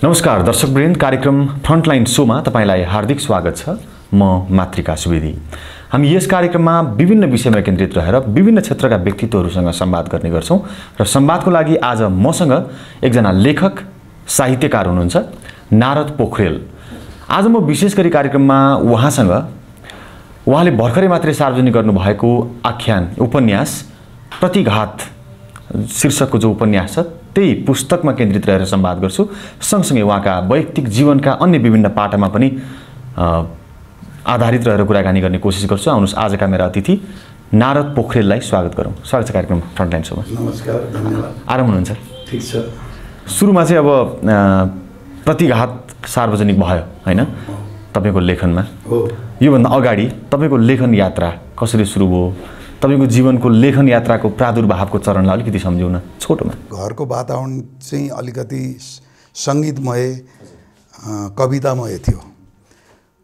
नमस्कार दर्शकवृन्द, कार्यक्रम फ्रन्टलाइन शोमा तपाईलाई हार्दिक स्वागत छ। म मातृका सुवेदी। हामी यस कार्यक्रममा विभिन्न विषयमा केन्द्रित रहेर विभिन्न क्षेत्रका व्यक्तित्वहरूसँग संवाद गर्ने गर्छौं र संवादको लागि आज मसँग एकजना लेखक साहित्यकार हुनुहुन्छ नारद पोखरेल। आज म विशेष गरी कार्यक्रममा उहाँले भर्खरै मात्रै सार्वजनिक गर्नुभएको आख्यान उपन्यास प्रतिघात शीर्षकको जो उपन्यास छ त्यही पुस्तकमा केन्द्रित रहेर संवाद गर्छु। सँगसँगै उहाँका वैयक्तिक जीवनका अन्य विभिन्न पाटामा पनि आधारित रहेर कुराकानी गर्ने कोसिस गर्छु। आउनुहोस् आजका मेरा अतिथि नारद पोखरेललाई स्वागत गरौँ। स्वागत छ कार्यक्रम फ्रन्टलाइन शोमा। नमस्कार, धन्यवाद। आराम हुनुहुन्छ? ठीक छ। सुरुमा चाहिँ अब प्रतिघात सार्वजनिक भयो हैन तपाईको लेखनमा? हो। योभन्दा अगाडि तपाईको लेखन यात्रा कसरी सुरु भयो? तपाईको जीवनको लेखन यात्राको प्रादुर्भावको चरणलाई अलिकति सम्झौँ न छोटोमा। घरको वातावरण चाहिँ अलिकति संगीतमय कवितामय थियो।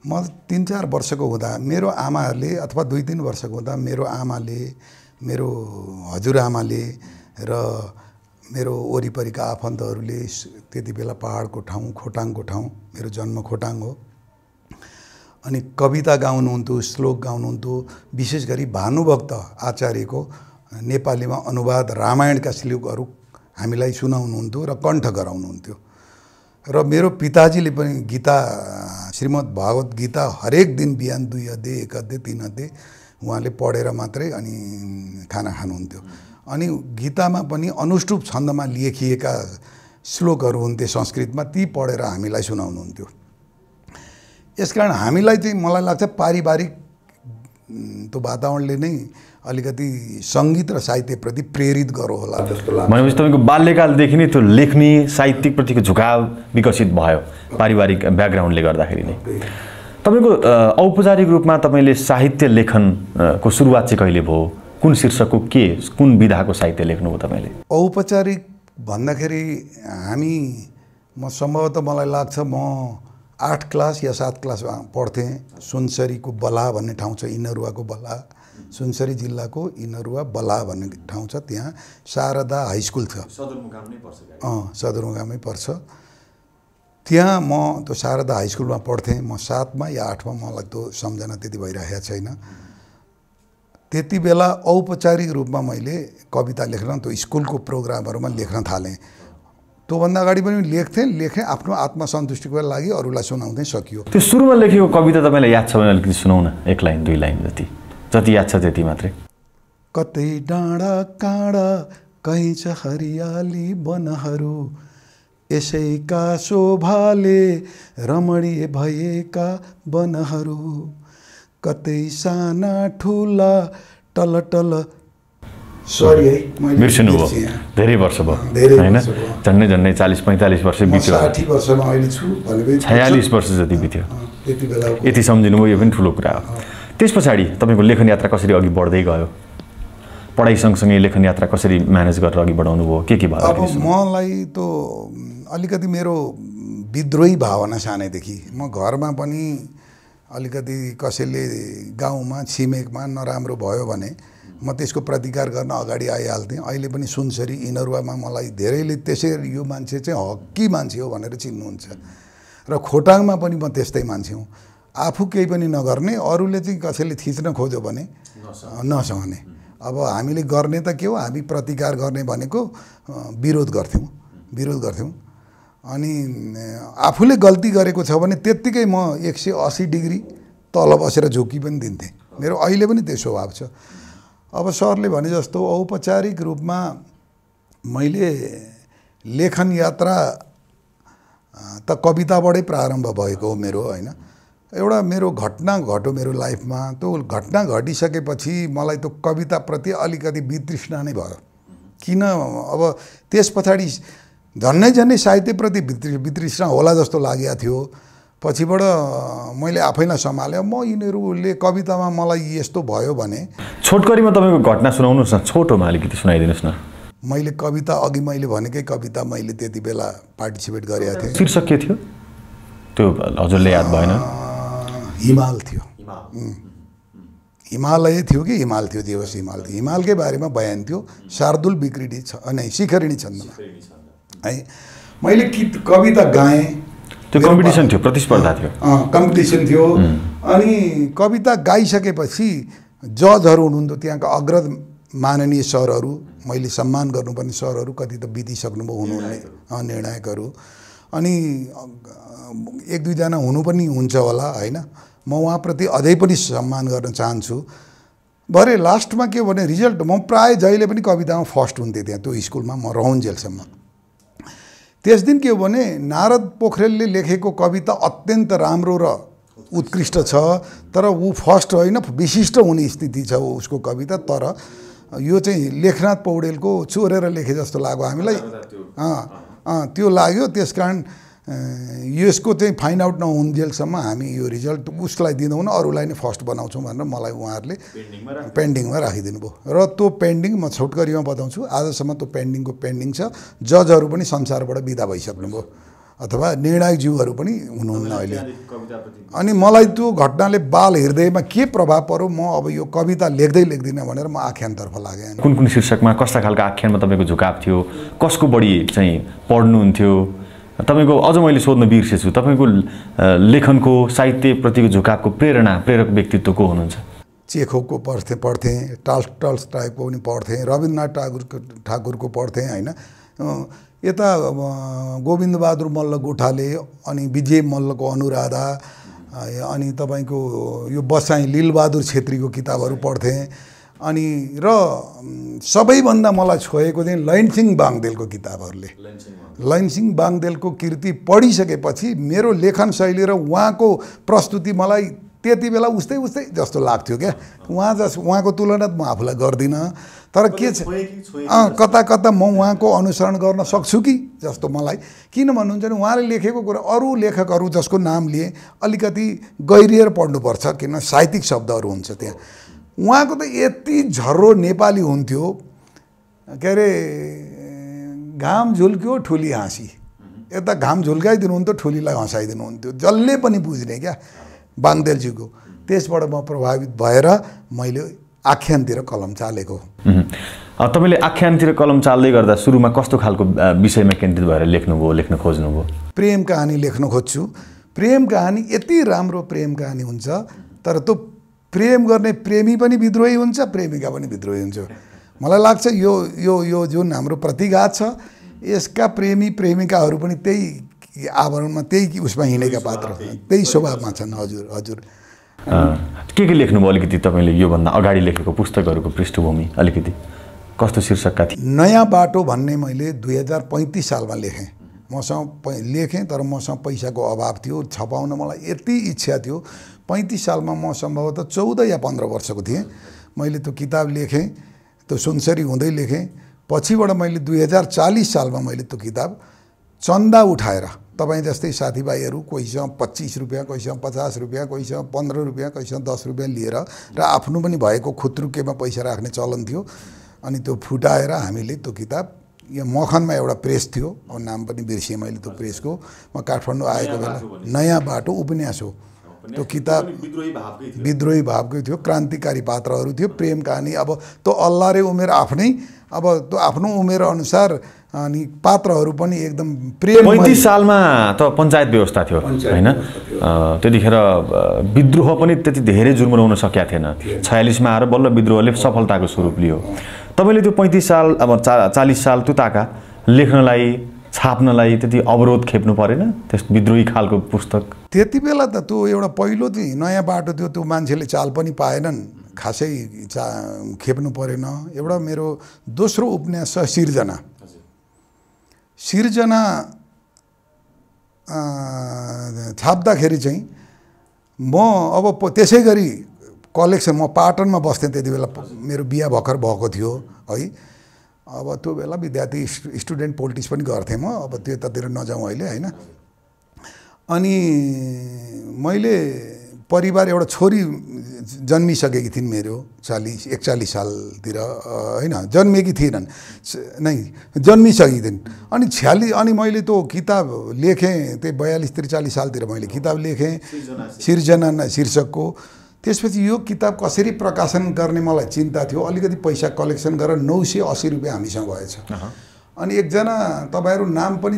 म 3-4 वर्षको हुँदा मेरो आमाहरूले अथवा 2-3 वर्षको हुँदा मेरो आमाले, मेरो हजुरआमाले र मेरो वरिपरिका आफन्तहरूले त्यति बेला पहाडको ठाउँ, खोटाङको ठाउँ, मेरो जन्म खोटाङ हो, अनि कविता गाउनुहुन्थ्यो, श्लोक गाउनुहुन्थ्यो। विशेष गरी भानुभक्त आचार्यको नेपालीमा अनुवाद रामायणका श्लोकहरू हामीलाई सुनाउनुहुन्थ्यो र कण्ठ गराउनुहुन्थ्यो। र मेरो पिताजीले पनि गीता, श्रीमद् भागवत गीता हरेक दिन बिहान 2 अध्याय, 1 अध्याय, 3 अध्याय उहाँले पढेर मात्रै अनि खाना खानुहुन्थ्यो। अनि गीतामा पनि अनुष्टुप छन्दमा लेखिएका श्लोकहरू हुन्थे संस्कृतमा, ती पढेर हामीलाई सुनाउनुहुन्थ्यो। यसकारण हामीलाई चाहिँ मलाई लाग्छ पारिवारिक त्यो वातावरणले नै अलिकति सङ्गीत र साहित्यप्रति प्रेरित गर्यो होला जस्तो लाग्छ। भनेपछि तपाईँको बाल्यकालदेखि नै त्यो लेख्ने साहित्यप्रतिको झुकाव विकसित भयो पारिवारिक ब्याकग्राउन्डले गर्दाखेरि नै। तपाईँको औपचारिक रूपमा तपाईँले साहित्य लेखनको सुरुवात चाहिँ कहिले भयो? कुन शीर्षकको कुन विधाको साहित्य लेख्नुभयो तपाईँले? औपचारिक भन्दाखेरि म सम्भवतः मलाई लाग्छ म 8 क्लास या 7 क्लासमा पढ्थेँ। सुनसरीको बला भन्ने ठाउँ छ, इनरुवाको बला, सुनसरी जिल्लाको इनरुवा बला भन्ने ठाउँ छ, त्यहाँ शारदा हाई स्कुल छ। सदरमुकाममै पर्छ। सदरमुकाममै पर्छ। त्यहाँ म त्यो शारदा हाई स्कुलमा पढ्थेँ। म 7मा या 8मा, मलाई त्यो सम्झना त्यति भइरहेको छैन। त्यति बेला औपचारिक रूपमा मैले कविता लेख्न त्यो स्कुलको प्रोग्रामहरूमा लेख्न थालेँ। त्योभन्दा अगाडि पनि लेखेँ आफ्नो आत्मसन्तुष्टिको लागि, अरूलाई सुनाउँदै सकियो। त्यो सुरुमा लेखेको कविता तपाईँलाई याद छ भने अलिकति सुनाउन, 1 लाइन 2 लाइन जति याद छ त्यति मात्रै। कतै डाँडा काँडा कहीँ छ हरियाली वनहरू, यसैका शोभाले रमणीय भएका वनहरू, कतै साना ठुला टलटल। सरी है, बिर्सिनु भयो, धेरै वर्ष भयो हैन? झन्डै 40-45 वर्ष बित्यो। 60 वर्षमा अहिले छु भनेपछि 46 वर्ष जति बित्यो। त्यति बेला यति सम्झिनु भयो, यो पनि ठुलो कुरा हो। त्यस पछाडि तपाईँको लेखन यात्रा कसरी अघि बढ्दै गयो? पढाइ सँगसँगै लेखन यात्रा कसरी म्यानेज गरेर अघि बढाउनु भयो? के भयो? अब मलाई त अलिकति मेरो विद्रोही भावना सानैदेखि। म घरमा पनि अलिकति कसैले गाउँमा छिमेकमा नराम्रो भयो भने म त्यसको प्रतिकार गर्न अगाडि आइहाल्थेँ। अहिले पनि सुनसरी इनरुवामा मलाई धेरैले त्यसरी यो मान्छे चाहिँ हक्की मान्छे हो भनेर चिन्नुहुन्छ। र खोटाङमा पनि म त्यस्तै मान्छे हुँ, आफू केही पनि नगर्ने, अरूले चाहिँ कसैले थिच्न खोज्यो भने नसहने। अब हामीले गर्ने त के हो, हामी प्रतिकार गर्ने भनेको विरोध गर्थ्यौँ। अनि आफूले गल्ती गरेको छ भने त्यत्तिकै म 180 डिग्री तल बसेर झुकी पनि दिन्थेँ। मेरो अहिले पनि त्यो स्वभाव छ। अब सरले भने जस्तो औपचारिक रूपमा मैले लेखन यात्रा त कविताबाटै प्रारम्भ भएको हो मेरो, होइन? एउटा मेरो घटना घट्यो मेरो लाइफमा। त्यो घटना घटिसकेपछि मलाई त्यो कविताप्रति अलिकति वितृष्णा नै भयो। किन अब त्यस पछाडि झन्नै साहित्यप्रति वितृष्णा होला जस्तो लागेको थियो। पछिबाट मैले आफैलाई सम्हालेँ। म यिनीहरूले कवितामा मलाई यस्तो भयो भने छोटकरीमा तपाईँको घटना सुनाउनुहोस् न, छोटोमा अलिकति सुनाइदिनुहोस् न। मैले कविता अघि मैले भनेकै कविता मैले त्यति बेला पार्टिसिपेट गरेको थिएँ। शीर्षक के थियो त्यो हजुरले याद भएन? हिमाल थियो। हिमालय थियो कि हिमाल थियो, दिवस हिमाल थियो। हिमालकै बारेमा बयान थियो, शार्दुल विकृति छ नै शिखरिणी छन्दमा है। मैले कविता गाएँ। त्यो कम्पिटिसन थियो, प्रतिस्पर्धा थियो। कम्पिटिसन थियो। अनि कविता गाइसकेपछि जजहरू हुनुहुन्थ्यो, त्यहाँका अग्रज माननीय सरहरू, मैले सम्मान गर्नुपर्ने सरहरू, कति त बितिसक्नुभयो हुनुहुने निर्णायकहरू, अनि 1-2 जना हुनु पनि हुन्छ होला होइन। म उहाँप्रति अझै पनि सम्मान गर्न चाहन्छु। भरे लास्टमा के भने रिजल्ट म प्राय जहिले पनि कवितामा फर्स्ट हुन्थेँ त्यहाँ त्यो स्कुलमा म रहन्जेलसम्म। त्यस दिन के हो भने नारद पोखरेलले लेखेको कविता अत्यन्त राम्रो र उत्कृष्ट छ, तर ऊ फर्स्ट होइन, विशिष्ट हुने स्थिति छ उसको कविता। तर यो चाहिँ लेखनाथ पौडेलको चोरेर लेखे जस्तो लाग्यो हामीलाई। त्यो लाग्यो। त्यसकारण यसको चाहिँ फाइन्ड आउट नहुन्जेलसम्म हामी यो रिजल्ट उसलाई दिँदैनौँ, अरूलाई नै फर्स्ट बनाउँछौँ भनेर मलाई उहाँहरूले पेन्डिङमा राखिदिनु भयो। र त्यो पेन्डिङ म छोटकरीमा बताउँछु, आजसम्म त्यो पेन्डिङ छ। जजहरू पनि संसारबाट बिदा भइसक्नुभयो, अथवा निर्णायकज्यूहरू पनि हुनुहुन्न अहिले। अनि मलाई त्यो घटनाले बाल हृदयमा के प्रभाव पर्यो, म अब यो कविता लेख्दिनँ भनेर म आख्यानतर्फ लागेँ। कुन शीर्षकमा कस्ता खालको आख्यानमा तपाईँको झुकाव थियो, कसको बढी चाहिँ पढ्नुहुन्थ्यो? तपाईँको अझ मैले सोध्न बिर्सेछु, तपाईँको लेखनको साहित्यप्रतिको झुकावको प्रेरक व्यक्तित्व को हुनुहुन्छ? चेखोको पढ्थेँ, टल्स्टॉयको पनि पढ्थेँ, रविन्द्रनाथ ठाकुरको पढ्थेँ होइन। यता गोविन्दबहादुर मल्ल गोठाले, अनि विजय मल्लको अनुराधा, अनि तपाईँको यो बसाई लीलबहादुर छेत्रीको किताबहरू पढ्थेँ। अनि र सबैभन्दा मलाई छोएको चाहिँ लैनसिंह बाङदेलको किताबहरूले। लैनसिंह बाङदेलको कृति पढिसकेपछि मेरो लेखन शैली र उहाँको प्रस्तुति मलाई त्यति बेला उस्तै जस्तो लाग्थ्यो क्या। उहाँको तुलना म आफूलाई गर्दिनँ, तर के छ कता म उहाँको अनुसरण गर्न सक्छु कि जस्तो मलाई। किन भन्नुहुन्छ भने उहाँले लेखेको कुरा अरू लेखकहरू जसको नाम लिए अलिकति गहिरिएर पढ्नुपर्छ, किन साहित्यिक शब्दहरू हुन्छ त्यहाँ। उहाँको त यति झर्रो नेपाली हुन्थ्यो, के अरे घाम झुल्क्यो ठुली हाँसी, यता घाम झुल्काइदिनुहुन्थ्यो, ठुलीलाई हँसाइदिनुहुन्थ्यो, जसले पनि बुझ्ने क्या बाङदेलजीको। त्यसबाट म प्रभावित भएर मैले आख्यानतिर कलम चालेको। तपाईँले आख्यानतिर कलम चाल्दै गर्दा सुरुमा कस्तो खालको विषयमा केन्द्रित भएर लेख्न खोज्नुभयो? प्रेम कहानी लेख्न खोज्छु। प्रेम कहानी यति राम्रो प्रेम कहानी हुन्छ, तर त्यो प्रेम गर्ने प्रेमी पनि विद्रोही हुन्छ, प्रेमिका पनि विद्रोही हुन्छ। मलाई लाग्छ यो यो यो जुन हाम्रो प्रतिघात छ, यसका प्रेमी प्रेमिकाहरू पनि त्यही आवरणमा, त्यही उसमा हिँडेका पात्र, त्यही स्वभावमा छन्। हजुर के लेख्नुभयो अलिकति तपाईँले योभन्दा अगाडि लेखेको पुस्तकहरूको पृष्ठभूमि अलिकति कस्तो शीर्षकका थिए? नयाँ बाटो भन्ने मैले 2035 सालमा लेखेँ। मसँग लेखेँ, तर मसँग पैसाको अभाव थियो, छपाउन मलाई यति इच्छा थियो। 35 सालमा म सम्भवतः 14 या 15 वर्षको थिएँ। मैले त्यो किताब लेखेँ, त्यो सुनसरी हुँदै लेखेँ। पछिबाट मैले 2040 सालमा मैले त्यो किताब चन्दा उठाएर, तपाईँ जस्तै साथीभाइहरू कोहीसँग 25 रुपियाँ, कोहीसँग 50 रुपियाँ, कोहीसँग 15 रुपियाँ, कोहीसँग 10 रुपियाँ लिएर, र आफ्नो पनि भएको खुत्रुकेमा पैसा राख्ने चलन थियो। अनि त्यो फुटाएर हामीले त्यो किताब यहाँ मखनमा एउटा प्रेस थियो, अब नाम पनि बिर्सेँ मैले त्यो प्रेसको। म काठमाडौँ आएको बेला नयाँ बाटो उपन्यास हो त्यो किताब, विद्रोही भावकै थियो, क्रान्तिकारी पात्रहरू थियो, प्रेम कहानी। अब त्यो अल्लाह रे उमेर आफ्नै, अब त्यो आफ्नो उमेर अनुसार, अनि पात्रहरू पनि एकदम प्रेम। 35 सालमा त पञ्चायत व्यवस्था थियो होइन, त्यतिखेर विद्रोह पनि त्यति धेरै जुर्मराउन सकेका थिएन। 46मा आएर बल्ल विद्रोहले सफलताको स्वरूप लियो। तपाईँले त्यो 35 साल, अब 40 साल त्यो ताका लेख्नलाई, छाप्नलाई त्यति अवरोध खेप्नु परेन? त्यस विद्रोही खालको पुस्तक त्यति बेला त त्यो एउटा पहिलो चाहिँ नयाँ बाटो थियो, त्यो मान्छेले चाल पनि पाएनन्, खासै खेप्नु परेन। एउटा मेरो दोस्रो उपन्यास छ सिर्जना। सिर्जना छाप्दाखेरि चाहिँ म अब त्यसै गरी कलेक्सन, म पाटनमा बस्थेँ त्यति बेला, मेरो बिहा भर्खर भएको थियो है। अब त्यो बेला विद्यार्थी स्टुडेन्ट पोलिटिक्स पनि गर्थेँ म, अब त्यतातिर नजाउँ अहिले होइन। अनि मैले परिवार, एउटा छोरी जन्मिसकेकी थिइन् मेरो 41 सालतिर होइन, जन्मेकी थिएनन् नै, जन्मिसकेकी थिइन्। अनि 46, अनि मैले त्यो किताब लेखेँ, त्यही 42-43 सालतिर मैले किताब लेखेँ सिर्जना शीर्षकको। त्यसपछि यो किताब कसरी प्रकाशन गर्ने मलाई चिन्ता थियो। अलिकति पैसा कलेक्सन गरेर 980 रुपियाँ हामीसँग भएछ। अनि एकजना, तपाईँहरू नाम पनि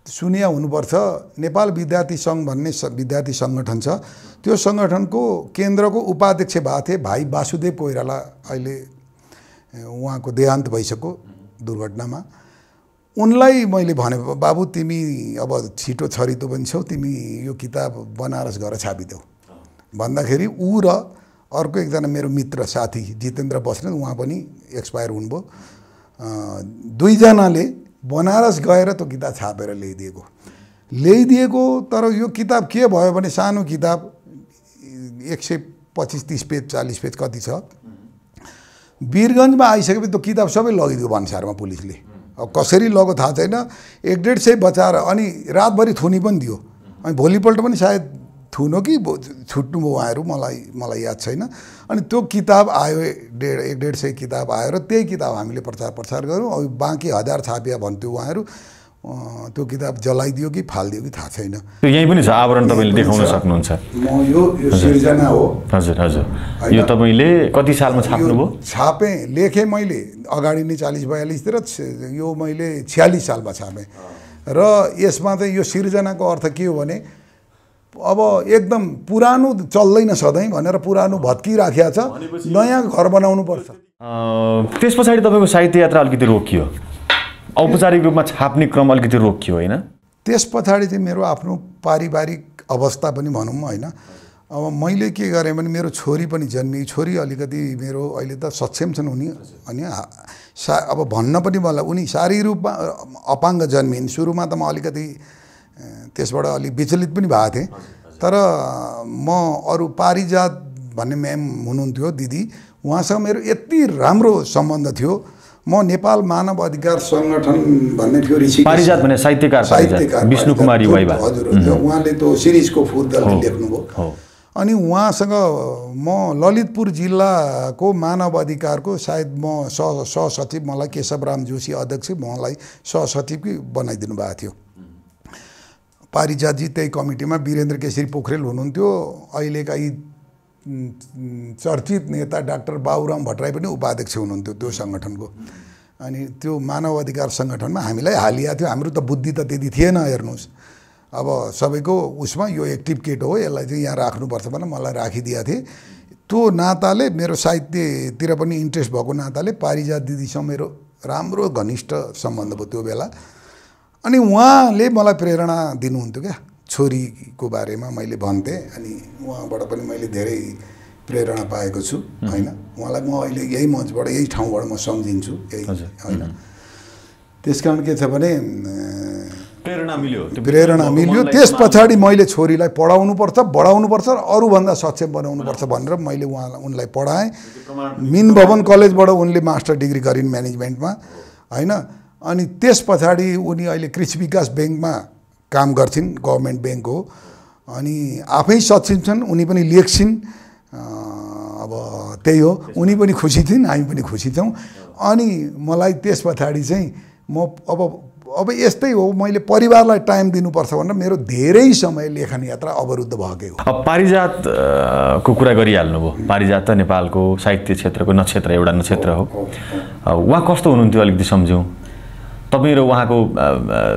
सुनिया हुनुपर्छ। नेपाल विद्यार्थी सङ्घ भन्ने विद्यार्थी सङ्गठन छ, त्यो सङ्गठनको केन्द्रको उपाध्यक्ष भएको थिए भाइ वासुदेव कोइराला। अहिले उहाँको देहान्त भइसक्यो दुर्घटनामा। उनलाई मैले भने, बाबु तिमी अब छिटो छरितो पनि छौ, तिमी यो किताब बनारस गएर छापिदेऊ भन्दाखेरि ऊ र अर्को एकजना मेरो मित्र साथी जितेन्द्र बस्नेत, उहाँ पनि एक्सपायर हुनुभयो, दुईजनाले बनारस गएर त्यो किताब छापेर ल्याइदिएको। तर यो किताब के भयो भने सानो किताब 125-30 पेज 40 पेज कति छ। वीरगन्जमा आइसकेपछि त्यो किताब सबै लगिदियो भन्सारमा पुलिसले। अब कसरी लग्यो थाहा छैन। 1-1.5 बचाएर अनि रातभरि थुनी पनि दियो। अनि भोलिपल्ट पनि सायद थुनो कि छुट्नुभयो उहाँहरू, मलाई याद छैन। अनि त्यो किताब आयो, 1-1.5 किताब आयो र त्यही किताब हामीले प्रचार गऱ्यौँ। अब बाँकी 1000 छापिया भन्थ्यो उहाँहरू। त्यो किताब जलाइदियो कि फालिदियो कि थाहा छैन। त्यो यहीँ पनि छ, आवरण तपाईँले देखाउन सक्नुहुन्छ। यो सिर्जना हो। हजुर हजुर। यो तपाईँले कति सालमा छाप्नुभयो? छापेँ, लेखेँ मैले अगाडि नै 40-42 तिर, यो मैले 46 सालमा छापेँ। र यसमा चाहिँ यो सिर्जनाको अर्थ के हो भने अब एकदम पुरानो चल्दैन सधैँ भनेर पुरानो भत्किराखेको छ, नयाँ घर बनाउनु पर्छ। त्यस पछाडि तपाईँको साहित्य यात्रा अलिकति रोकियो, औपचारिक रूपमा छाप्ने क्रम अलिकति रोकियो होइन? त्यस पछाडि चाहिँ मेरो आफ्नो पारिवारिक अवस्था पनि भनौँ होइन। अब मैले के गरेँ भने मेरो छोरी पनि जन्मी। छोरी अलिकति मेरो अहिले त सक्षम छन् उनी, अनि अब भन्न पनि मलाई उनी शारीरिक रूपमा अपाङ्ग जन्मिन्। सुरुमा त म अलिकति त्यसबाट अलिक विचलित पनि भएको थिएँ। तर म अरू पारिजात भन्ने म्याम हुनुहुन्थ्यो दिदी, उहाँसँग मेरो यति राम्रो सम्बन्ध थियो। म नेपाल मानव अधिकार सङ्गठन भन्ने थियो ऋषिकेश, पारिजात भन्ने साहित्यकार विष्णु कुमारी वाइबा, हजुर, उहाँले त्यो सिरिजको फुटदलले लेख्नुभयो। अनि उहाँसँग म ललितपुर जिल्लाको मानव अधिकारको सायद म सहसचिव, मलाई केशवराम जोशी अध्यक्ष, मलाई सहसचिव बनाइदिनु भएको थियो। पारिजातजी त्यही कमिटीमा, वीरेन्द्र केशरी पोखरेल हुनुहुन्थ्यो, अहिलेका यी चर्चित नेता डाक्टर बाबुराम भट्टराई पनि उपाध्यक्ष हुनुहुन्थ्यो त्यो सङ्गठनको। अनि त्यो मानव अधिकार सङ्गठनमा हामीलाई हालिएको थियो। हाम्रो त बुद्धि त त्यति थिएन, हेर्नुहोस् अब सबैको उसमा यो एक्टिभ केट हो, यसलाई चाहिँ यहाँ राख्नुपर्छ भनेर मलाई राखिदिएको थिएँ। त्यो नाताले मेरो साहित्यतिर पनि इन्ट्रेस्ट भएको नाताले पारिजात दिदीसँग मेरो राम्रो घनिष्ठ सम्बन्ध भयो त्यो बेला। अनि उहाँले मलाई प्रेरणा दिनुहुन्थ्यो क्या, छोरीको बारेमा मैले भन्थेँ। अनि उहाँबाट पनि मैले धेरै प्रेरणा पाएको छु होइन। उहाँलाई म अहिले यही मञ्चबाट, यही ठाउँबाट म सम्झिन्छु यही होइन। त्यस कारण के छ भने प्रेरणा मिल्यो। त्यस पछाडि मैले छोरीलाई पढाउनुपर्छ, बढाउनुपर्छ र अरूभन्दा सक्षम बनाउनुपर्छ भनेर मैले उनलाई पढाएँ। मिन भवन कलेजबाट उनले मास्टर डिग्री गरिन् म्यानेजमेन्टमा होइन। अनि त्यस पछाडि उनी अहिले कृषि विकास ब्याङ्कमा काम गर्छिन्, गभर्मेन्ट ब्याङ्क हो। अनि आफै सक्षम छन्, उनी पनि लेख्छिन्। अब त्यही हो, उनी पनि खुसी थिइन्, हामी पनि खुसी छौँ। अनि मलाई त्यस पछाडि चाहिँ म अब यस्तै हो, मैले परिवारलाई टाइम दिनुपर्छ भनेर मेरो धेरै समय लेखन यात्रा अवरुद्ध भएकै हो। अब पारिजातको कुरा गरिहाल्नुभयो। पारिजात त नेपालको साहित्य क्षेत्रको नक्षत्र, एउटा नक्षत्र हो। उहाँ कस्तो हुनुहुन्थ्यो अलिकति सम्झौँ। तपाईँ र उहाँको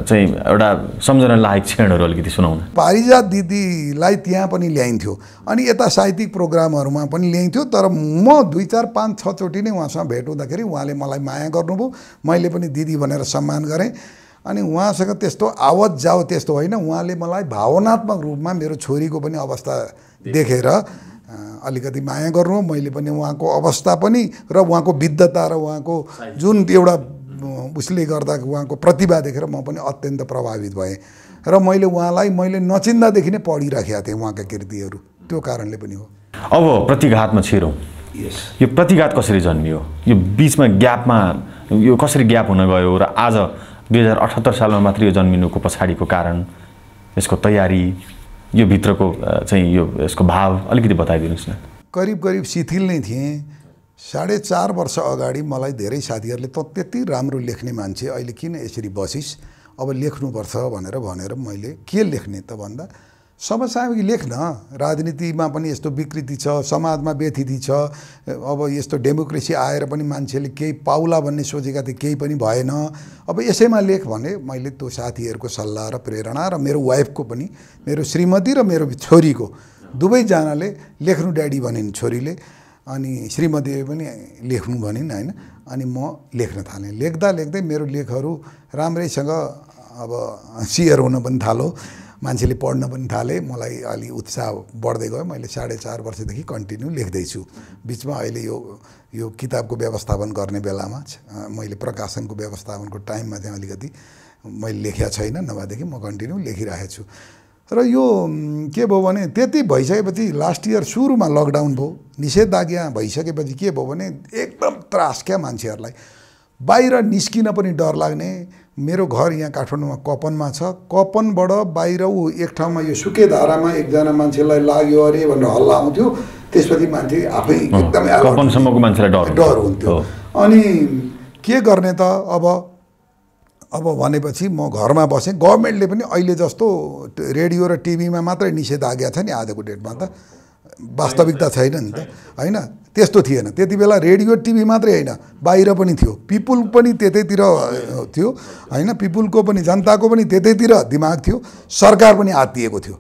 चाहिँ एउटा सम्झना लायक क्षणहरू अलिकति सुनाउनु। पारिजात दिदीलाई त्यहाँ पनि ल्याइन्थ्यो, अनि यता साहित्यिक प्रोग्रामहरूमा पनि ल्याइन्थ्यो। तर म 2, 4, 5, 6 चोटि नै उहाँसँग भेट हुँदाखेरि उहाँले मलाई माया गर्नुभयो, मैले पनि दिदी भनेर सम्मान गरेँ। अनि उहाँसँग त्यस्तो आवत जाओ त्यस्तो होइन, उहाँले मलाई भावनात्मक रूपमा मेरो छोरीको पनि अवस्था देखेर अलिकति माया गर्नु। मैले पनि उहाँको अवस्था पनि र उहाँको विद्धता र उहाँको जुन एउटा उसले गर्दा उहाँको प्रतिभा देखेर म पनि अत्यन्त प्रभावित भएँ। र मैले उहाँलाई नचिन्दादेखि नै पढिराखेका थिएँ उहाँका कृतिहरू, त्यो कारणले पनि हो। अब प्रतिघातमा छिरौँ। यो प्रतिघात कसरी जन्मियो? यो बिचमा ग्यापमा यो कसरी ग्याप हुन गयो र आज 2078 सालमा मात्र यो जन्मिनुको पछाडिको कारण, यसको तयारी, यो भित्रको चाहिँ यो यसको भाव अलिकति बताइदिनुहोस् न। करिब शिथिल नै थिएँ। 4.5 वर्ष अगाडि मलाई धेरै साथीहरूले त त्यति राम्रो लेख्ने मान्छे, अहिले किन यसरी बसिस्, अब लेख्नुपर्छ भनेर मैले के लेख्ने त भन्दा समसामयिक लेख्न। राजनीतिमा पनि यस्तो विकृति छ, समाजमा व्यथिति छ, अब यस्तो डेमोक्रेसी आएर पनि मान्छेले केही पाउला भन्ने सोचेका थिए, केही पनि भएन। अब यसैमा लेख भने मैले त्यो साथीहरूको सल्लाह र प्रेरणा र मेरो वाइफको पनि, मेरो श्रीमती र मेरो छोरीको दुवैजनाले लेख्नु ड्याडी भनिन् छोरीले, अनि श्रीमतीले पनि लेख्नु भनिन् हैन। अनि म लेख्न थालेँ। लेख्दा लेख्दै मेरो लेखहरू राम्रैसँग अब सेयर हुन पनि थाल्यो, मान्छेले पढ्न पनि थाले, मलाई अलि उत्साह बढ्दै गयो। मैले 4.5 वर्षदेखि कन्टिन्यू लेख्दैछु। बिचमा अहिले यो किताबको व्यवस्थापन गर्ने बेलामा मैले प्रकाशनको व्यवस्थापनको टाइममा चाहिँ अलिकति मैले लेखेको छैन, नभएदेखि म कन्टिन्यू लेखिरहेको छु। र यो के भयो भने त्यति भइसकेपछि लास्ट इयर सुरुमा लकडाउन भयो, निषेधाज्ञा भइसकेपछि के भयो भने एकदम त्रास क्या मान्छेहरूलाई, बाहिर निस्किन पनि डर लाग्ने। मेरो घर यहाँ काठमाडौँमा कपनमा छ, कपनबाट बाहिर एक ठाउँमा यो सुकेधारामा एकजना मान्छेलाई लाग्यो अरे भनेर हल्ला आउँथ्यो। त्यसपछि मान्छे आफै एकदमै कपनसम्मको मान्छेलाई डर हुन्थ्यो। अनि के गर्ने त अब भनेपछि म घरमा बसेँ। गभर्मेन्टले पनि अहिले जस्तो रेडियो र टिभीमा मात्रै निषेधाज्ञा छ नि आजको डेटमा, त वास्तविकता छैन नि त हैन। त्यस्तो थिएन त्यति बेला। रेडियो टिभी मात्रै होइन, बाहिर पनि थियो, पिपुल पनि त्यतैतिर थियो हैन, पिपुलको पनि जनताको पनि त्यतैतिर दिमाग थियो, सरकार पनि आत्तिएको थियो।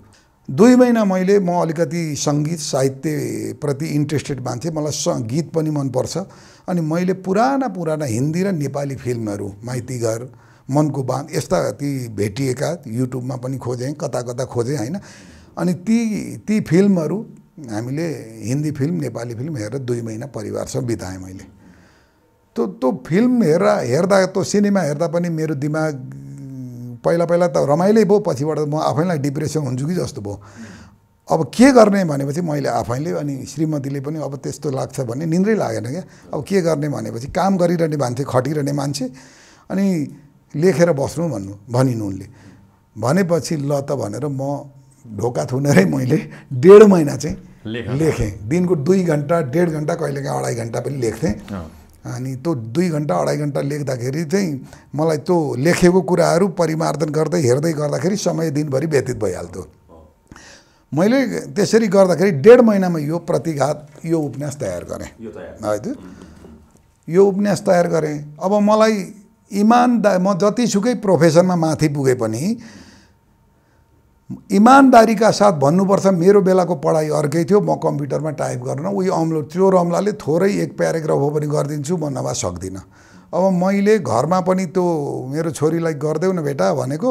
2 महिना म अलिकति सङ्गीत साहित्यप्रति इन्ट्रेस्टेड मान्छे, मलाई गीत पनि मनपर्छ। अनि मैले पुराना हिन्दी र नेपाली फिल्महरू, माइतीघर, मनको बाँध यस्ता ती भेटिएका युट्युबमा पनि खोजेँ, कता खोजेँ हैन। अनि ती फिल्महरू हामीले हिन्दी फिल्म, नेपाली फिल्म हेरेर 2 महिना परिवारसँग बिताएँ मैले। त्यो फिल्म हेर्दा त्यो सिनेमा हेर्दा पनि मेरो दिमाग पहिला त रमाइलै भयो, पछिबाट म आफैलाई डिप्रेसन हुन्छु कि जस्तो भयो। अब के गर्ने भनेपछि मैले आफैले, अनि श्रीमतीले पनि अब त्यस्तो लाग्छ भने निन्द्रै लागेन क्या। अब के गर्ने भनेपछि काम गरिरहने मान्छे, खटिरहने मान्छे, अनि लेखेर बस्नु भनिन् उनले। भनेपछि ल त भनेर म ढोका थुनेरै मैले 1.5 महिना चाहिँ लेखेँ। दिनको 2 घन्टा 1.5 घन्टा, कहिलेकाहीँ 2.5 घन्टा पनि लेख्थेँ। अनि त्यो 2 घन्टा 2.5 घन्टा लेख्दाखेरि चाहिँ मलाई त्यो लेखेको कुराहरू परिमार्जन गर्दै हेर्दै गर्दाखेरि समय दिनभरि व्यतीत भइहाल्थ्यो। मैले त्यसरी गर्दाखेरि 1.5 महिनामा यो प्रतिघात, यो उपन्यास तयार गरेँ। हजुर, यो उपन्यास तयार गरेँ। अब मलाई म जतिसुकै प्रोफेसनमा माथि पुगे पनि इमानदारीका साथ भन्नुपर्छ, मेरो बेलाको पढाइ अर्कै थियो। म कम्प्युटरमा टाइप गर्न त्यो रमलाले थोरै 1 प्याराग्राफ हो पनि गरिदिन्छु, म नभए सक्दिनँ। अब मैले घरमा पनि त्यो मेरो छोरीलाई गरिदेऊ न बेटा भनेको,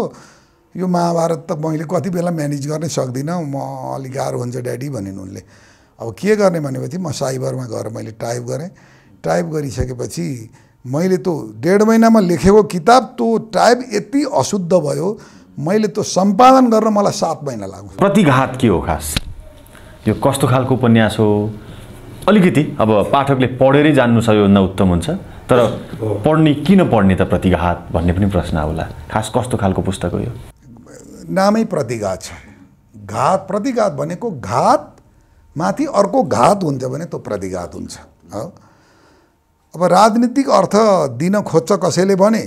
यो महाभारत त मैले कति बेला म्यानेज गर्नै सक्दिनँ, म अलिक गाह्रो हुन्छ ड्याडी भनिन् उनले। अब के गर्ने भनेपछि म साइबरमा गएर मैले टाइप गरेँ। टाइप गरिसकेपछि मैले त्यो 1.5 महिनामा लेखेको किताब त्यो टाइप यति अशुद्ध भयो, मैले त्यो सम्पादन गर्न मलाई 7 महिना लाग्यो। प्रतिघात के हो खास? यो कस्तो खालको उपन्यास हो? अलिकति अब पाठकले पढेरै जान्नु छ यो न उत्तम हुन्छ, तर किन पढ्ने त प्रतिघात भन्ने पनि प्रश्न आउला। खास कस्तो खालको पुस्तक हो यो? नामै प्रतिघात छ। प्रतिघात भनेको घात माथि अर्को घात हुन्छ भने त्यो प्रतिघात हुन्छ। अब राजनीतिक अर्थ दिन खोज्छ कसैले भने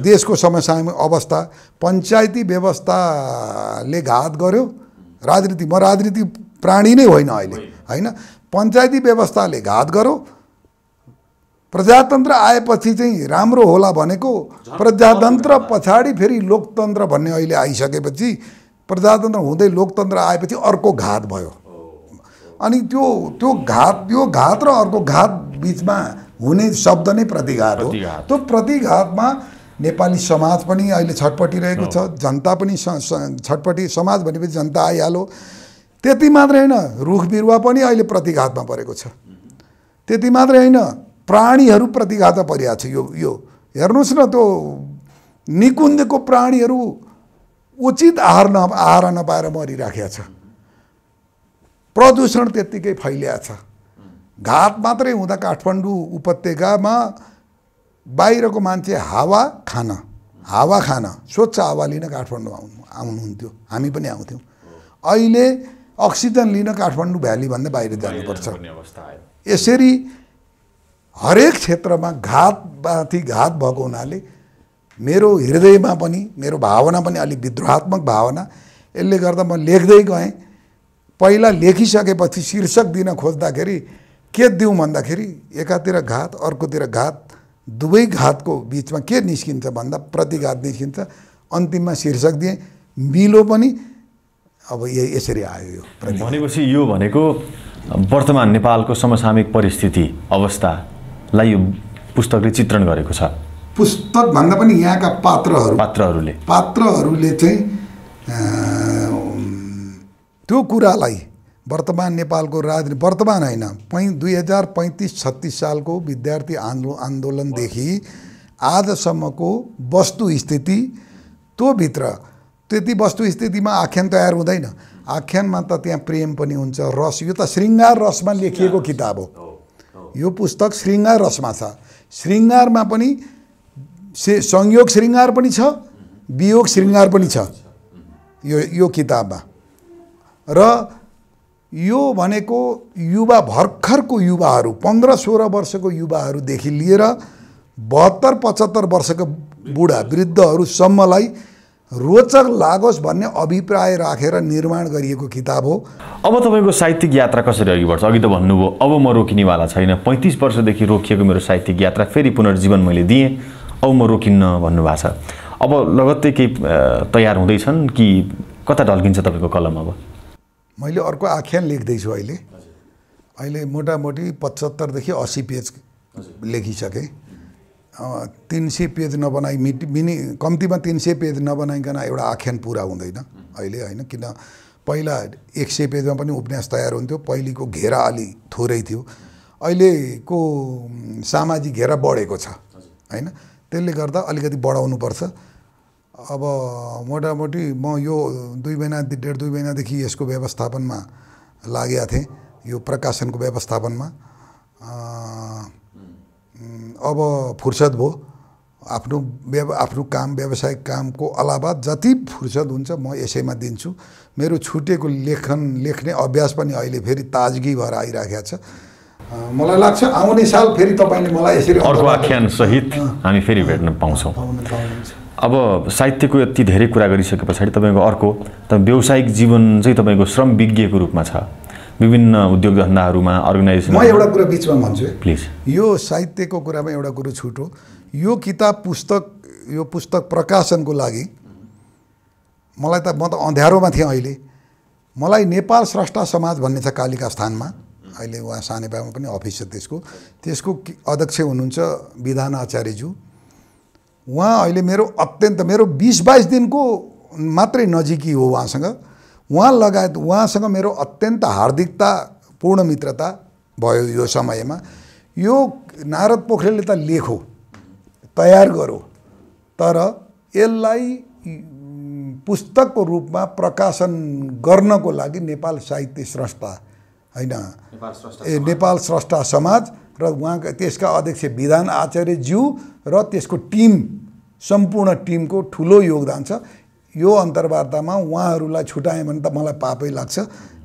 देशको समसामयिक अवस्था, पञ्चायती व्यवस्थाले घात गर्यो राजनीति। म राजनीति प्राणी नै होइन अहिले हैन। पञ्चायती व्यवस्थाले घात गर्यो, प्रजातन्त्र आएपछि चाहिँ राम्रो होला भनेको, प्रजातन्त्र पछाडि फेरि लोकतन्त्र भन्ने अहिले आइसकेपछि, प्रजातन्त्र हुँदै लोकतन्त्र आएपछि अर्को घात भयो। अनि त्यो घात र अर्को घात बिचमा हुने शब्द नै प्रतिघात हो। त्यो प्रतिघातमा नेपाली समाज पनि अहिले छटपटिरहेको छ, जनता पनि छटपटी। समाज भनेपछि जनता आइहाल्यो। त्यति मात्रै होइन, रुख बिरुवा पनि अहिले प्रतिघातमा परेको छ। त्यति मात्रै होइन, प्राणीहरू प्रतिघातमा परिरहेको छ। यो हेर्नुहोस् न, त्यो निकुञ्जको प्राणीहरू उचित आहार नपाएर मरिराखेको छ। प्रदूषण त्यत्तिकै फैलिएको छ। घात मात्रै हुँदा काठमाडौँ उपत्यकामा बाहिरको मान्छे हावा खान स्वच्छ हावा लिन काठमाडौँ आउनुहुन्थ्यो, हामी पनि आउँथ्यौँ। अहिले अक्सिजन लिन काठमाडौँ भ्यालीभन्दा बाहिर जानुपर्छ। यसरी हरेक क्षेत्रमा घातमाथि घात भएको हुनाले मेरो हृदयमा पनि मेरो भावना पनि अलिक विद्रोहात्मक भावना, यसले गर्दा म लेख्दै गएँ। पहिला लेखिसकेपछि शीर्षक दिन खोज्दाखेरि के दिउँ भन्दाखेरि एकातिर घात अर्कोतिर घात, दुवै घातको बिचमा के निस्किन्छ भन्दा प्रतिघात निस्किन्छ। अन्तिममा शीर्षक दिएँ, मिलो पनि। अब यसरी आयो यो। भनेपछि यो भनेको वर्तमान नेपालको समसामयिक परिस्थिति अवस्थालाई यो पुस्तकले चित्रण गरेको छ। पुस्तक भन्दा पनि यहाँका पात्रहरूले चाहिँ त्यो कुरालाई वर्तमान नेपालको राजनीति, वर्तमान होइन, 2035-36 सालको विद्यार्थी आन्दोलनदेखि आजसम्मको वस्तुस्थिति, त्यो भित्र त्यति वस्तुस्थितिमा आख्यान तयार हुँदैन। आख्यानमा त त्यहाँ प्रेम पनि हुन्छ, रस। यो त श्रृङ्गार रसमा लेखिएको किताब हो। यो पुस्तक श्रृङ्गार रसमा छ। श्रृङ्गारमा पनि संयोग श्रृङ्गार पनि छ, वियोग श्रृङ्गार पनि छ यो किताबमा। र यो भनेको युवा, भर्खरको युवाहरू, 15-16 वर्षको युवाहरूदेखि लिएर 72-75 वर्षको बुढा वृद्धहरूसम्मलाई रोचक लागोस् भन्ने अभिप्राय राखेर निर्माण गरिएको किताब हो। अब तपाईँको साहित्यिक यात्रा कसरी अघि बढ्छ? अघि त भन्नुभयो अब म रोकिनेवाला छैन, 35 वर्षदेखि रोकिएको मेरो साहित्यिक यात्रा फेरि पुनर्जीवन मैले दिएँ, अब म रोकिन्न भन्नुभएको छ। अब लगत्तै केही तयार हुँदैछन् कि कता ढल्किन्छ तपाईँको कलम? अब मैले अर्को आख्यान लेख्दैछु अहिले मोटामोटी 75 देखि 80 पेज लेखिसकेँ। 300 पेज नबनाई कम्तीमा 300 पेज नबनाइकन एउटा आख्यान पुरा हुँदैन अहिले, होइन? किन पहिला 100 पेजमा पनि उपन्यास तयार हुन्थ्यो। पहिलेको घेरा अलि थोरै थियो, अहिलेको सामाजिक घेरा बढेको छ, होइन? त्यसले गर्दा अलिकति बढाउनुपर्छ। अब मोटामोटी म यो 1.5 महिनादेखि यसको व्यवस्थापनमा लागेका थिएँ, यो प्रकाशनको व्यवस्थापनमा। अब फुर्सद भयो, आफ्नो काम, व्यावसायिक कामको अलावा जति फुर्सद हुन्छ म यसैमा दिन्छु। मेरो छुटेको लेख्ने अभ्यास पनि अहिले फेरि ताजगी भएर आइराखेको छ। मलाई लाग्छ आउने साल फेरि तपाईँले मलाई यसरी अर्को आख्यान सहित हामी फेरि भेट्न पाउँछौँ। अब साहित्यको यति धेरै कुरा गरिसके पछाडि तपाईँको अर्को व्यावसायिक जीवन चाहिँ तपाईँको श्रम विज्ञको रूपमा छ, विभिन्न उद्योग धन्दाहरूमा, अर्गनाइजेसन। म एउटा कुरा बिचमा भन्छु है, प्लिज। यो साहित्यको कुरामा एउटा कुरो छुटो। यो पुस्तक प्रकाशनको लागि म त अँध्यारोमा थिएँ अहिले। मलाई नेपाल स्रष्टा समाज भन्ने छ कालिका स्थानमा, अहिले उहाँ सानेपामा पनि अफिस छ त्यसको अध्यक्ष हुनुहुन्छ विधान आचार्यज्यू। उहाँ अहिले मेरो 20-22 दिनको मात्रै नजिकी हो उहाँसँग। उहाँसँग मेरो अत्यन्त हार्दिकतापूर्ण मित्रता भयो यो समयमा। यो नारद पोखरेलले त लेखो, तयार गरो, तर यसलाई पुस्तकको रूपमा प्रकाशन गर्नको लागि नेपाल साहित्य स्रष्टा, होइन, नेपाल स्रष्टा समाज र उहाँका त्यसका अध्यक्ष विधान आचार्यज्यू र त्यसको टिम, सम्पूर्ण टिमको ठुलो योगदान छ। यो अन्तर्वार्तामा उहाँहरूलाई छुटाएँ भने त मलाई पापै लाग्छ।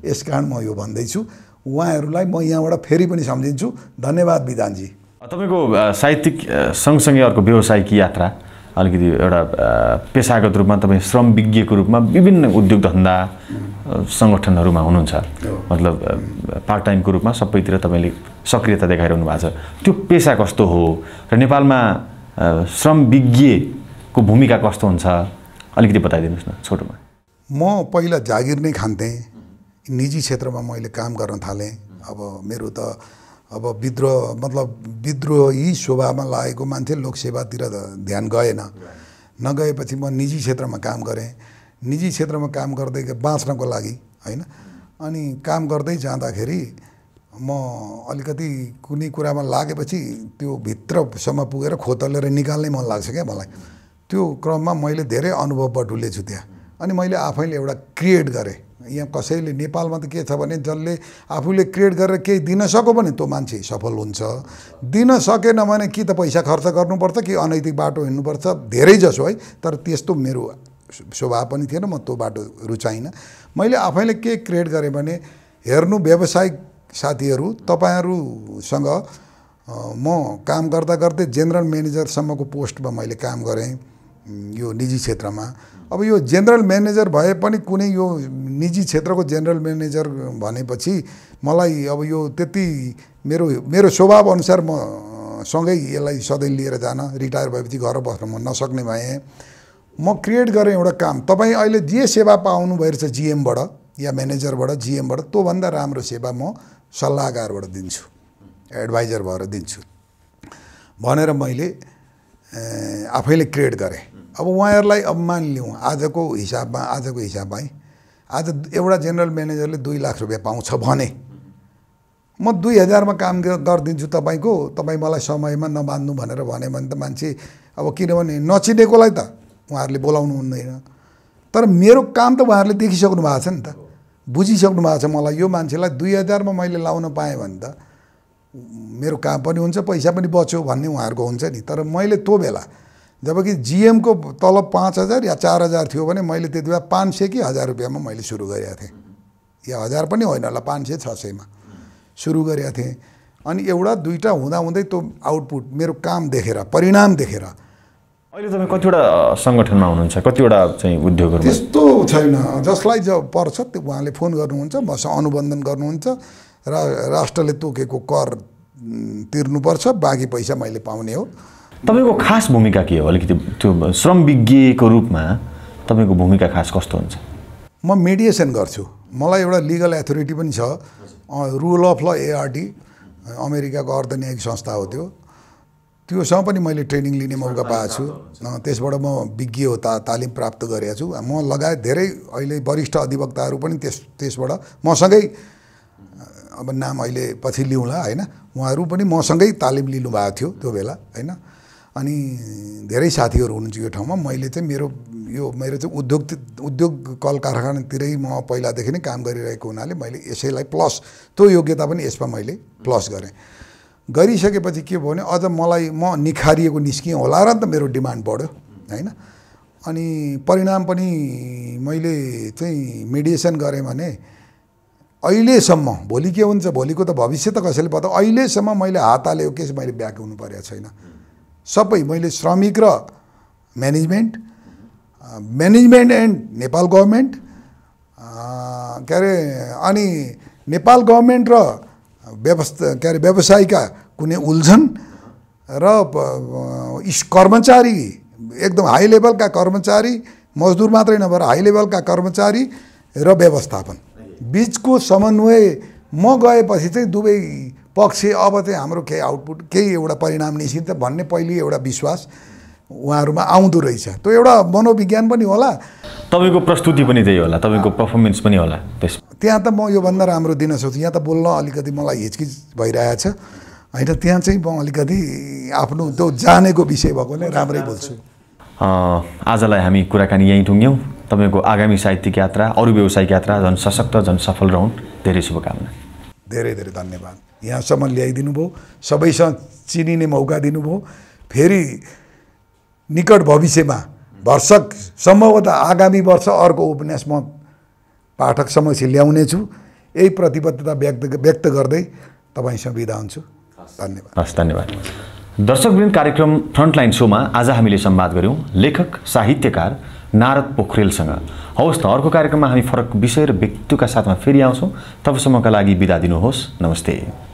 यसकारण म यो भन्दैछु। उहाँहरूलाई म यहाँबाट फेरि पनि सम्झिन्छु। धन्यवाद विधानजी। तपाईँको साहित्यिक सँगसँगै अर्को व्यावसायिक यात्रा अलिकति एउटा पेसागत रूपमा तपाईँ श्रम विज्ञको रूपमा विभिन्न उद्योग धन्दा सङ्गठनहरूमा हुनुहुन्छ, मतलब पार्ट टाइमको रूपमा सबैतिर तपाईँले सक्रियता देखाइरहनु भएको छ। त्यो पेसा कस्तो हो र नेपालमा श्रम विज्ञको भूमिका कस्तो हुन्छ अलिकति बताइदिनुहोस् न छोटोमा। म पहिला जागिर नै खान्थेँ, निजी क्षेत्रमा मैले काम गर्न थालेँ। अब मेरो त विद्रोही स्वभावमा लागेको मान्छे लोकसेवातिर ध्यान गएन। नगएपछि म निजी क्षेत्रमा काम गरेँ। निजी क्षेत्रमा काम गर्दै बाँच्नको लागि, होइन? अनि काम गर्दै जाँदाखेरि म अलिकति कुनै कुरामा लागेपछि त्यो भित्रसम्म पुगेर खोतलेर निकाल्नै मन लाग्छ क्या मलाई। त्यो क्रममा मैले धेरै अनुभव बटुलेछु त्यहाँ। अनि मैले आफैले एउटा क्रिएट गरेँ। यहाँ कसैले नेपालमा त के छ भने जसले आफूले क्रिएट गरेर केही दिन सक्यो भने त्यो मान्छे सफल हुन्छ। दिन सकेन भने कि त पैसा खर्च गर्नुपर्छ कि अनैतिक बाटो हिँड्नुपर्छ, धेरै जसो है। तर त्यस्तो मेरो स्वभाव पनि थिएन, म त्यो बाटो रुचाइनँ। मैले आफैले के क्रिएट गरेँ भने, हेर्नु व्यावसायिक साथीहरू, तपाईँहरूसँग म काम गर्दा गर्दै जेनरल म्यानेजरसम्मको पोस्टमा मैले काम गरेँ। यो निजी क्षेत्रमा। अब यो जेनरल म्यानेजर भए पनि कुनै यो निजी क्षेत्रको जेनरल म्यानेजर भनेपछि मलाई अब यो त्यति मेरो स्वभाव अनुसार म सँगै यसलाई सधैँ लिएर जान, रिटायर भएपछि घर बस्न म नसक्ने भएँ। म क्रिएट गरेँ एउटा काम, तपाईँ अहिले जे सेवा पाउनु भइरहेछ जिएमबाट या म्यानेजरबाट जिएमबाट, त्योभन्दा राम्रो सेवा म सल्लाहकारबाट दिन्छु, एडभाइजर भएर दिन्छु भनेर मैले आफैले क्रिएट गरेँ। अब उहाँहरूलाई अब मानिलिउँ आजको हिसाबमा आज एउटा जेनरल म्यानेजरले 2 लाख रुपियाँ पाउँछ भने म 2000 मा काम गरिदिन्छु तपाईको, तपाईँ मलाई समयमा नबान्नु भनेर भने त मान्छे अब किनभने नचिनेकोलाई त उहाँहरूले बोलाउनु हुँदैन। तर मेरो काम त उहाँहरूले देखिसक्नु भएको छ नि त, बुझिसक्नु भएको छ मलाई यो मान्छेलाई 2000 मा मैले लाउन पाएँ भने त मेरो काम पनि हुन्छ, पैसा पनि बच्यो भन्ने उहाँहरूको हुन्छ नि। तर मैले त्यो बेला जबकि जिएम को तलब 5000 या 4000 थियो भने मैले त्यति बेला 500 कि 1000 रुपियाँमा मैले सुरु गरेका थिएँ, या 1000 पनि होइन होला 500-600 मा सुरु गरेका थिएँ। अनि एउटा दुईटा हुँदै त्यो आउटपुट मेरो काम देखेर, परिणाम देखेर। अहिले तपाईँ कतिवटा सङ्गठनमा हुनुहुन्छ, कतिवटा चाहिँ उद्योगहरुमा? त्यस्तो छैन, जसलाई पर्छ त्यो उहाँले फोन गर्नुहुन्छ, मसँग अनुबन्धन गर्नुहुन्छ र राष्ट्रले तोकेको कर तिर्नुपर्छ, बाँकी पैसा मैले पाउने हो। तपाईको खास भूमिका के हो? अलिकति त्यो श्रम विज्ञको रूपमा तपाईको भूमिका खास कस्तो हुन्छ? म मेडिएसन गर्छु, मलाई एउटा लिगल अथोरिटी पनि छ, रुल अफ ल एआरडी, अमेरिकाको अर्धन्यायिक संस्था हो त्योसँग पनि मैले ट्रेनिङ लिने मौका पाएको छु। त्यसबाट म विज्ञ तालिम प्राप्त गरेको छु। म लगायत धेरै अहिले वरिष्ठ अधिवक्ताहरू पनि त्यसबाट मसँगै, अब नाम अहिले पछि लिउँला हैन, उहाँहरू पनि मसँगै तालिम लिनुभएको थियो त्यो बेला हैन। अनि धेरै साथीहरू हुनुहुन्छ यो ठाउँमा। मैले चाहिँ मेरो चाहिँ उद्योग कल कारखानातिरै म पहिलादेखि नै काम गरिरहेको हुनाले मैले यसैलाई प्लस त्यो योग्यता पनि यसमा मैले प्लस गरेँ। गरिसकेपछि के भयो भने अझ मलाई म निखारिएको निस्किएँ होला र त मेरो डिमान्ड बढ्यो हैन। अनि परिणाम पनि मैले चाहिँ मेडिएसन गरेँ भने अहिलेसम्म, भोलि के हुन्छ भोलिको त भविष्य त कसैले पत्ता, अहिलेसम्म मैले हात हालेको केस मैले ब्याक हुनु परेको छैन। सबै मैले श्रमिक र म्यानेजमेन्ट एन्ड नेपाल गभर्मेन्ट के अरे, अनि नेपाल गभर्मेन्ट र व्यवसायिका कुनै उल्झन र कर्मचारी, एकदम हाई लेभलका कर्मचारी, मजदुर मात्रै नभएर हाई लेभलका कर्मचारी र व्यवस्थापन बीचको समन्वय म गएपछि चाहिँ दुवै पक्ष अब चाहिँ हाम्रो केही आउटपुट, केही एउटा परिणाम निस्किन्छ भन्ने पहिले एउटा विश्वास उहाँहरूमा आउँदो रहेछ। त्यो एउटा मनोविज्ञान पनि होला, तपाईको प्रस्तुति पनि त्यही होला, तपाईको पर्फर्मेन्स पनि होला। त्यहाँ त म योभन्दा राम्रो दिन सक्छु, यहाँ त बोल्न अलिकति मलाई हिचकिच भइरहेछ होइन। त्यहाँ चाहिँ म अलिकति आफ्नो त्यो जानेको विषय भएकोले राम्रै बोल्छु। आजलाई हामी कुराकानी यहीँ टुङ्ग्यौँ। तपाईको आगामी साहित्यिक यात्रा, अरू व्यावसायिक यात्रा झन् सशक्त, झन् सफल रहन्। धेरै शुभकामना। धेरै धेरै धन्यवाद। यहाँसम्म ल्याइदिनु भयो, सबैसँग चिनिने मौका दिनुभयो। फेरि निकट भविष्यमा भर्सक सम्भवतः आगामी वर्ष अर्को उपन्यास म पाठक समक्ष ल्याउनेछु। यही प्रतिबद्धता व्यक्त गर्दै तपाईँसँग बिदा हुन्छु। धन्यवाद। हस्, धन्यवाद। दर्शकवृन्द, कार्यक्रम फ्रन्टलाइन सोमा आज हामीले संवाद गऱ्यौँ लेखक साहित्यकार नारद पोखरेलसँग। हवस् त, अर्को कार्यक्रममा हामी फरक विषय र व्यक्तित्वका साथमा फेरि आउँछौँ। तबसम्मका लागि बिदा दिनुहोस्। नमस्ते।